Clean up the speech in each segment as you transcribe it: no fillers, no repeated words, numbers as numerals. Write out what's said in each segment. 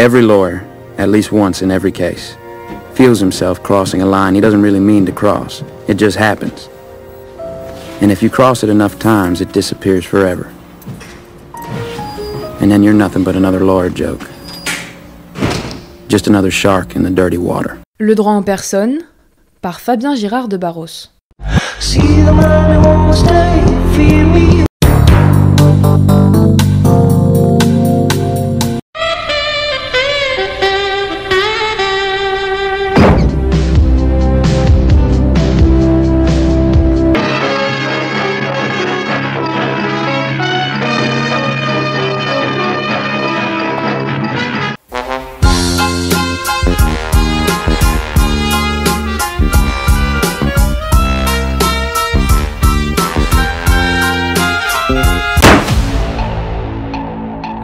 Every lawyer, at least once in every case, feels himself crossing a line he doesn't really mean to cross. It just happens. And if you cross it enough times, it disappears forever. And then you're nothing but another lawyer joke. Just another shark in the dirty water. Le droit en personne, par Fabien Girard de Barros.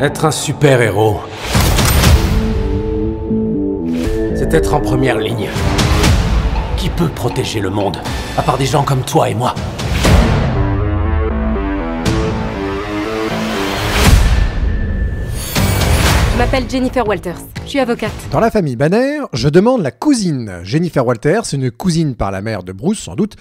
Être un super-héros, c'est être en première ligne. Qui peut protéger le monde, à part des gens comme toi et moi? Je m'appelle Jennifer Walters, je suis avocate. Dans la famille Banner, je demande la cousine. Jennifer Walters, une cousine par la mère de Bruce sans doute.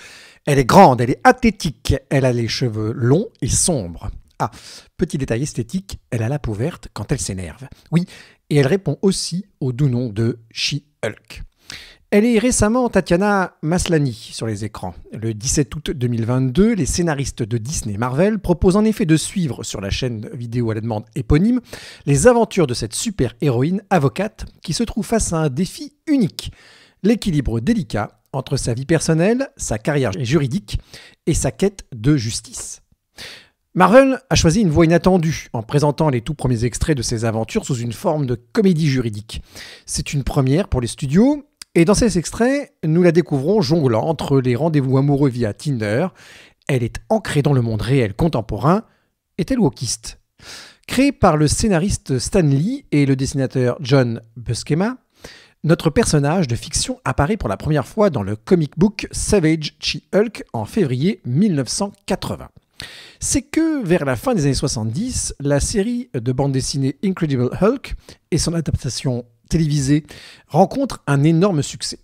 Elle est grande, elle est athlétique, elle a les cheveux longs et sombres. Ah, petit détail esthétique, elle a la peau verte quand elle s'énerve. Oui, et elle répond aussi au doux nom de She-Hulk. Elle est récemment Tatiana Maslany sur les écrans. Le 17 août 2022, les scénaristes de Disney Marvel proposent en effet de suivre sur la chaîne vidéo à la demande éponyme les aventures de cette super-héroïne avocate qui se trouve face à un défi unique. L'équilibre délicat entre sa vie personnelle, sa carrière juridique et sa quête de justice. Marvel a choisi une voie inattendue en présentant les tout premiers extraits de ses aventures sous une forme de comédie juridique. C'est une première pour les studios, et dans ces extraits, nous la découvrons jonglant entre les rendez-vous amoureux via Tinder. Elle est ancrée dans le monde réel contemporain. Est-elle wokiste ? Créée par le scénariste Stan Lee et le dessinateur John Buscema, notre personnage de fiction apparaît pour la première fois dans le comic book Savage She-Hulk en février 1980. C'est que vers la fin des années 70, la série de bande dessinée Incredible Hulk et son adaptation télévisée rencontrent un énorme succès.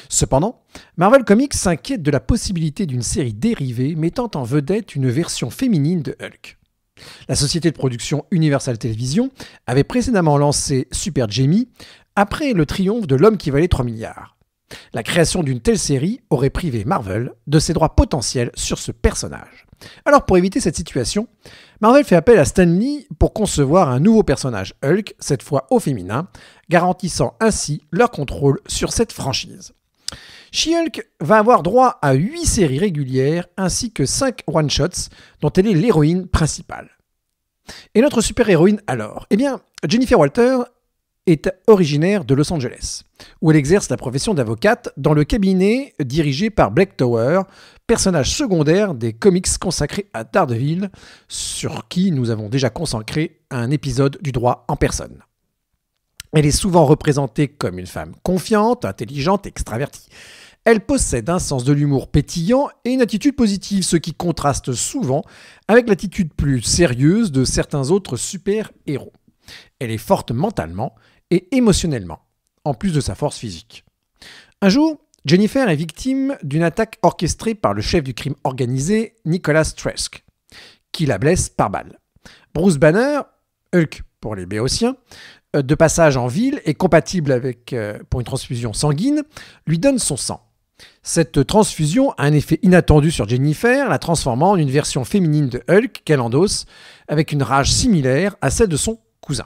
Cependant, Marvel Comics s'inquiète de la possibilité d'une série dérivée mettant en vedette une version féminine de Hulk. La société de production Universal Television avait précédemment lancé Super Jamie après le triomphe de l'homme qui valait 3 milliards. La création d'une telle série aurait privé Marvel de ses droits potentiels sur ce personnage. Alors pour éviter cette situation, Marvel fait appel à Stan Lee pour concevoir un nouveau personnage Hulk, cette fois au féminin, garantissant ainsi leur contrôle sur cette franchise. She-Hulk va avoir droit à 8 séries régulières ainsi que 5 one-shots dont elle est l'héroïne principale. Et notre super-héroïne alors ? Eh bien, Jennifer Walters est originaire de Los Angeles, où elle exerce la profession d'avocate dans le cabinet dirigé par Black Tower, personnage secondaire des comics consacrés à Daredevil, sur qui nous avons déjà consacré un épisode du droit en personne. Elle est souvent représentée comme une femme confiante, intelligente, extravertie. Elle possède un sens de l'humour pétillant et une attitude positive, ce qui contraste souvent avec l'attitude plus sérieuse de certains autres super-héros. Elle est forte mentalement et émotionnellement, en plus de sa force physique. Un jour, Jennifer est victime d'une attaque orchestrée par le chef du crime organisé, Nicholas Trask, qui la blesse par balle. Bruce Banner, Hulk pour les Béotiens, de passage en ville et compatible avec, pour une transfusion sanguine, lui donne son sang. Cette transfusion a un effet inattendu sur Jennifer, la transformant en une version féminine de Hulk qu'elle endosse, avec une rage similaire à celle de son cousin.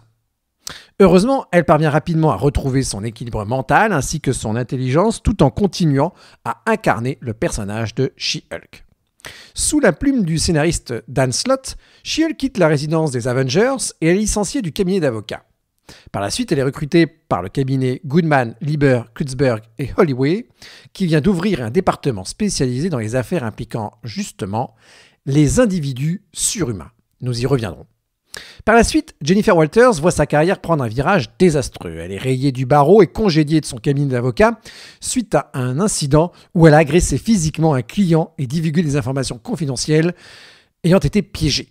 Heureusement, elle parvient rapidement à retrouver son équilibre mental ainsi que son intelligence tout en continuant à incarner le personnage de She-Hulk. Sous la plume du scénariste Dan Slott, She-Hulk quitte la résidence des Avengers et est licenciée du cabinet d'avocats. Par la suite, elle est recrutée par le cabinet Goodman, Lieber, Klutzberg et Holloway, qui vient d'ouvrir un département spécialisé dans les affaires impliquant justement les individus surhumains. Nous y reviendrons. Par la suite, Jennifer Walters voit sa carrière prendre un virage désastreux. Elle est rayée du barreau et congédiée de son cabinet d'avocat suite à un incident où elle a agressé physiquement un client et divulgué des informations confidentielles ayant été piégées.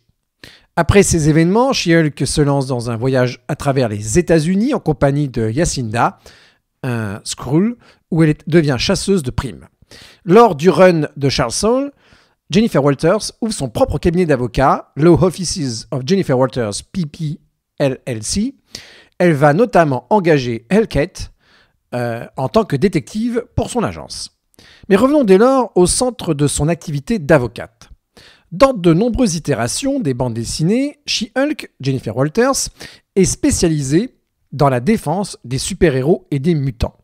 Après ces événements, She-Hulk se lance dans un voyage à travers les États-Unis en compagnie de Jacinda, un Skrull, où elle devient chasseuse de primes. Lors du run de Charles Soule, Jennifer Walters ouvre son propre cabinet d'avocats, Law Offices of Jennifer Walters PP LLC. Elle va notamment engager Hellcat en tant que détective pour son agence. Mais revenons dès lors au centre de son activité d'avocate. Dans de nombreuses itérations des bandes dessinées, She-Hulk, Jennifer Walters, est spécialisée dans la défense des super-héros et des mutants.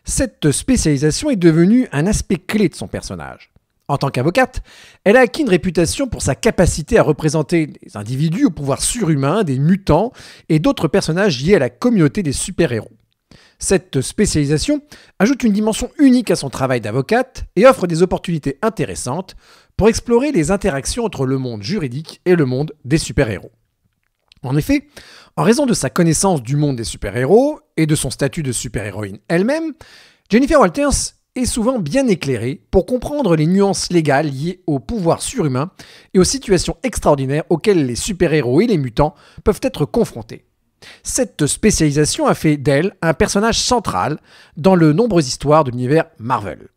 Cette spécialisation est devenue un aspect clé de son personnage. En tant qu'avocate, elle a acquis une réputation pour sa capacité à représenter des individus au pouvoir surhumain, des mutants et d'autres personnages liés à la communauté des super-héros. Cette spécialisation ajoute une dimension unique à son travail d'avocate et offre des opportunités intéressantes pour explorer les interactions entre le monde juridique et le monde des super-héros. En effet, en raison de sa connaissance du monde des super-héros et de son statut de super-héroïne elle-même, Jennifer Walters est souvent bien éclairée pour comprendre les nuances légales liées au pouvoir surhumain et aux situations extraordinaires auxquelles les super-héros et les mutants peuvent être confrontés. Cette spécialisation a fait d'elle un personnage central dans de nombreuses histoires de l'univers Marvel.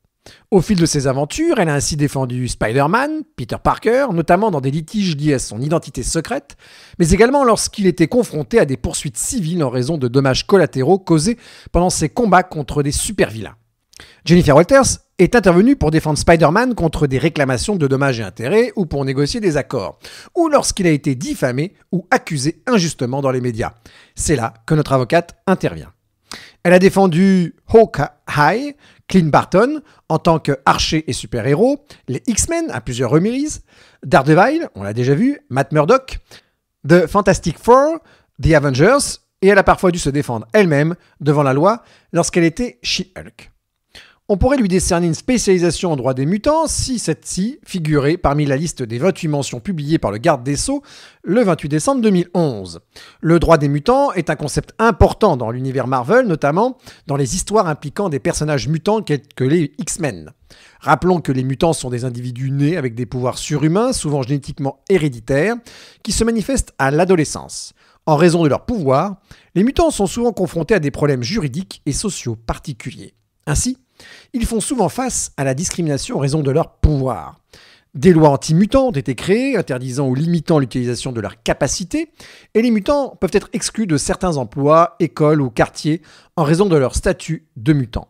Au fil de ses aventures, elle a ainsi défendu Spider-Man, Peter Parker, notamment dans des litiges liés à son identité secrète, mais également lorsqu'il était confronté à des poursuites civiles en raison de dommages collatéraux causés pendant ses combats contre des super-vilains. Jennifer Walters est intervenue pour défendre Spider-Man contre des réclamations de dommages et intérêts ou pour négocier des accords, ou lorsqu'il a été diffamé ou accusé injustement dans les médias. C'est là que notre avocate intervient. Elle a défendu Hawkeye, Clint Barton en tant qu'archer et super-héros, les X-Men à plusieurs reprises, Daredevil, on l'a déjà vu, Matt Murdock, The Fantastic Four, The Avengers, et elle a parfois dû se défendre elle-même devant la loi lorsqu'elle était She-Hulk. On pourrait lui décerner une spécialisation en droit des mutants si celle-ci figurait parmi la liste des 28 mentions publiées par le garde des Sceaux le 28 décembre 2011. Le droit des mutants est un concept important dans l'univers Marvel, notamment dans les histoires impliquant des personnages mutants que les X-Men. Rappelons que les mutants sont des individus nés avec des pouvoirs surhumains, souvent génétiquement héréditaires, qui se manifestent à l'adolescence. En raison de leur pouvoir, les mutants sont souvent confrontés à des problèmes juridiques et sociaux particuliers. Ainsi, ils font souvent face à la discrimination en raison de leur pouvoir. Des lois anti-mutants ont été créées, interdisant ou limitant l'utilisation de leurs capacités, et les mutants peuvent être exclus de certains emplois, écoles ou quartiers en raison de leur statut de mutant.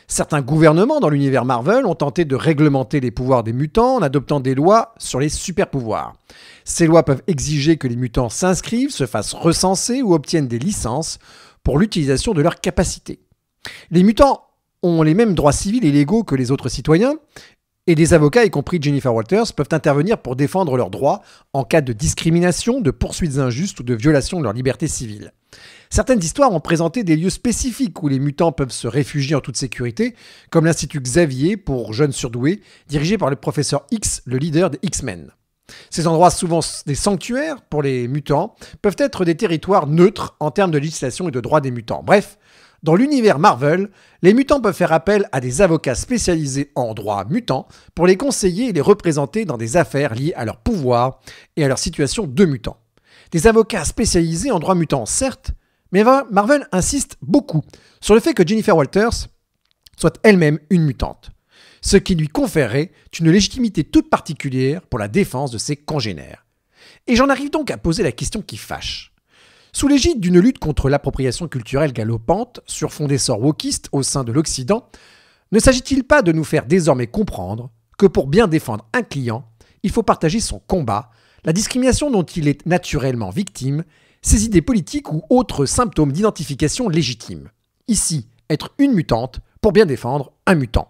Certains gouvernements dans l'univers Marvel ont tenté de réglementer les pouvoirs des mutants en adoptant des lois sur les super-pouvoirs. Ces lois peuvent exiger que les mutants s'inscrivent, se fassent recenser ou obtiennent des licences pour l'utilisation de leurs capacités. Les mutants ont les mêmes droits civils et légaux que les autres citoyens, et des avocats, y compris Jennifer Walters, peuvent intervenir pour défendre leurs droits en cas de discrimination, de poursuites injustes ou de violation de leur liberté civile. Certaines histoires ont présenté des lieux spécifiques où les mutants peuvent se réfugier en toute sécurité, comme l'Institut Xavier pour jeunes surdoués, dirigé par le professeur X, le leader des X-Men. Ces endroits, souvent des sanctuaires pour les mutants, peuvent être des territoires neutres en termes de législation et de droits des mutants. Bref, dans l'univers Marvel, les mutants peuvent faire appel à des avocats spécialisés en droit mutant pour les conseiller et les représenter dans des affaires liées à leur pouvoir et à leur situation de mutant. Des avocats spécialisés en droit mutant, certes, mais Marvel insiste beaucoup sur le fait que Jennifer Walters soit elle-même une mutante, ce qui lui conférerait une légitimité toute particulière pour la défense de ses congénères. Et j'en arrive donc à poser la question qui fâche. Sous l'égide d'une lutte contre l'appropriation culturelle galopante sur fond d'essor wokiste au sein de l'Occident, ne s'agit-il pas de nous faire désormais comprendre que pour bien défendre un client, il faut partager son combat, la discrimination dont il est naturellement victime, ses idées politiques ou autres symptômes d'identification légitimes. Ici, être une mutante pour bien défendre un mutant.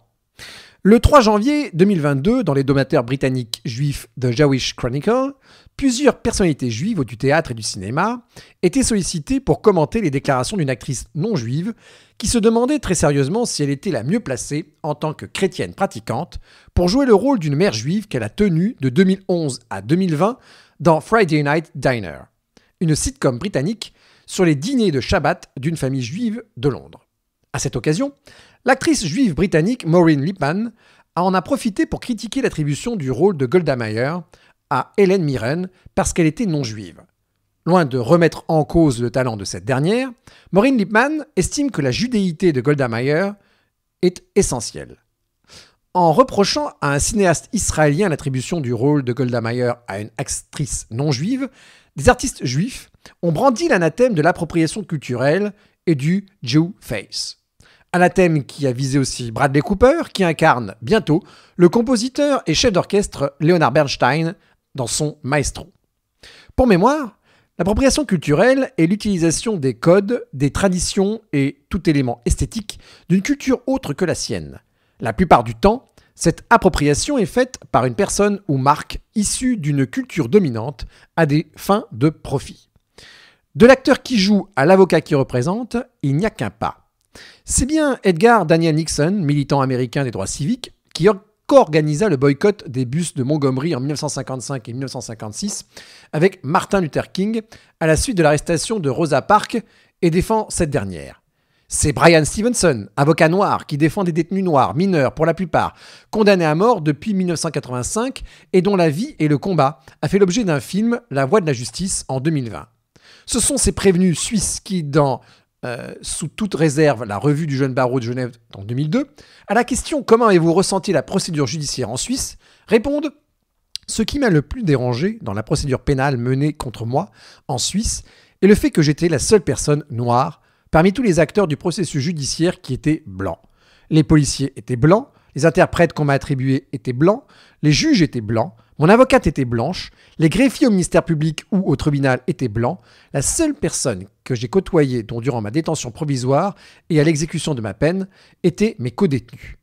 Le 3 janvier 2022, dans l'hebdomadaire britannique juif The Jewish Chronicle, plusieurs personnalités juives du théâtre et du cinéma étaient sollicitées pour commenter les déclarations d'une actrice non juive qui se demandait très sérieusement si elle était la mieux placée en tant que chrétienne pratiquante pour jouer le rôle d'une mère juive qu'elle a tenue de 2011 à 2020 dans Friday Night Diner, une sitcom britannique sur les dîners de Shabbat d'une famille juive de Londres. À cette occasion, l'actrice juive britannique Maureen Lipman en a profité pour critiquer l'attribution du rôle de Golda Meir à Helen Mirren parce qu'elle était non-juive. Loin de remettre en cause le talent de cette dernière, Maureen Lipman estime que la judéité de Golda Meir est essentielle. En reprochant à un cinéaste israélien l'attribution du rôle de Golda Meir à une actrice non-juive, des artistes juifs ont brandi l'anathème de l'appropriation culturelle et du Jew face. Anathème qui a visé aussi Bradley Cooper, qui incarne bientôt le compositeur et chef d'orchestre Leonard Bernstein dans son Maestro. Pour mémoire, l'appropriation culturelle est l'utilisation des codes, des traditions et tout élément esthétique d'une culture autre que la sienne. La plupart du temps, cette appropriation est faite par une personne ou marque issue d'une culture dominante à des fins de profit. De l'acteur qui joue à l'avocat qui représente, il n'y a qu'un pas. C'est bien Edgar Daniel Nixon, militant américain des droits civiques, qui co-organisa le boycott des bus de Montgomery en 1955 et 1956 avec Martin Luther King à la suite de l'arrestation de Rosa Parks et défend cette dernière. C'est Brian Stevenson, avocat noir, qui défend des détenus noirs, mineurs pour la plupart, condamnés à mort depuis 1985 et dont la vie et le combat a fait l'objet d'un film, La Voix de la Justice, en 2020. Ce sont ces prévenus suisses qui, sous toute réserve, la revue du jeune barreau de Genève en 2002, à la question « Comment avez-vous ressenti la procédure judiciaire en Suisse ?», répondent « Ce qui m'a le plus dérangé dans la procédure pénale menée contre moi en Suisse est le fait que j'étais la seule personne noire parmi tous les acteurs du processus judiciaire qui étaient blancs. Les policiers étaient blancs, les interprètes qu'on m'a attribués étaient blancs, les juges étaient blancs, mon avocate était blanche, les greffiers au ministère public ou au tribunal étaient blancs. La seule personne que j'ai côtoyée, dont durant ma détention provisoire et à l'exécution de ma peine, étaient mes codétenus.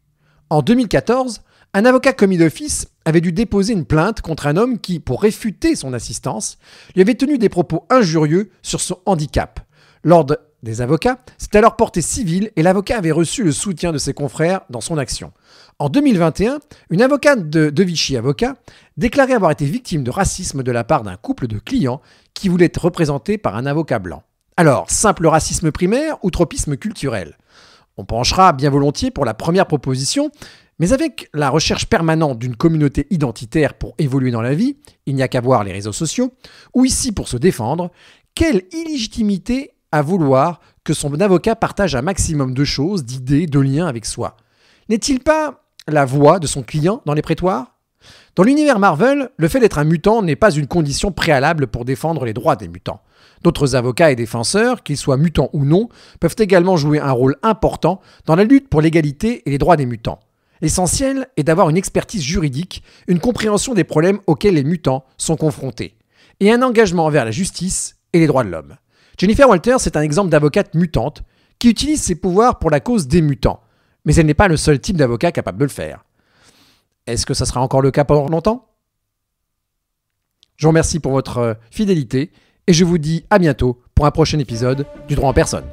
En 2014, un avocat commis d'office avait dû déposer une plainte contre un homme qui, pour réfuter son assistance, lui avait tenu des propos injurieux sur son handicap. L'ordre des avocats s'est alors porté civil et l'avocat avait reçu le soutien de ses confrères dans son action. En 2021, une avocate de Vichy Avocat déclarait avoir été victime de racisme de la part d'un couple de clients qui voulait être représenté par un avocat blanc. Alors, simple racisme primaire ou tropisme culturel ? On penchera bien volontiers pour la première proposition, mais avec la recherche permanente d'une communauté identitaire pour évoluer dans la vie, il n'y a qu'à voir les réseaux sociaux, ou ici pour se défendre, quelle illégitimité à vouloir que son avocat partage un maximum de choses, d'idées, de liens avec soi. N'est-il pas la voix de son client dans les prétoires ? Dans l'univers Marvel, le fait d'être un mutant n'est pas une condition préalable pour défendre les droits des mutants. D'autres avocats et défenseurs, qu'ils soient mutants ou non, peuvent également jouer un rôle important dans la lutte pour l'égalité et les droits des mutants. L'essentiel est d'avoir une expertise juridique, une compréhension des problèmes auxquels les mutants sont confrontés, et un engagement envers la justice et les droits de l'homme. Jennifer Walters est un exemple d'avocate mutante qui utilise ses pouvoirs pour la cause des mutants, mais elle n'est pas le seul type d'avocat capable de le faire. Est-ce que ça sera encore le cas pendant longtemps ? Je vous remercie pour votre fidélité et je vous dis à bientôt pour un prochain épisode du droit en personne.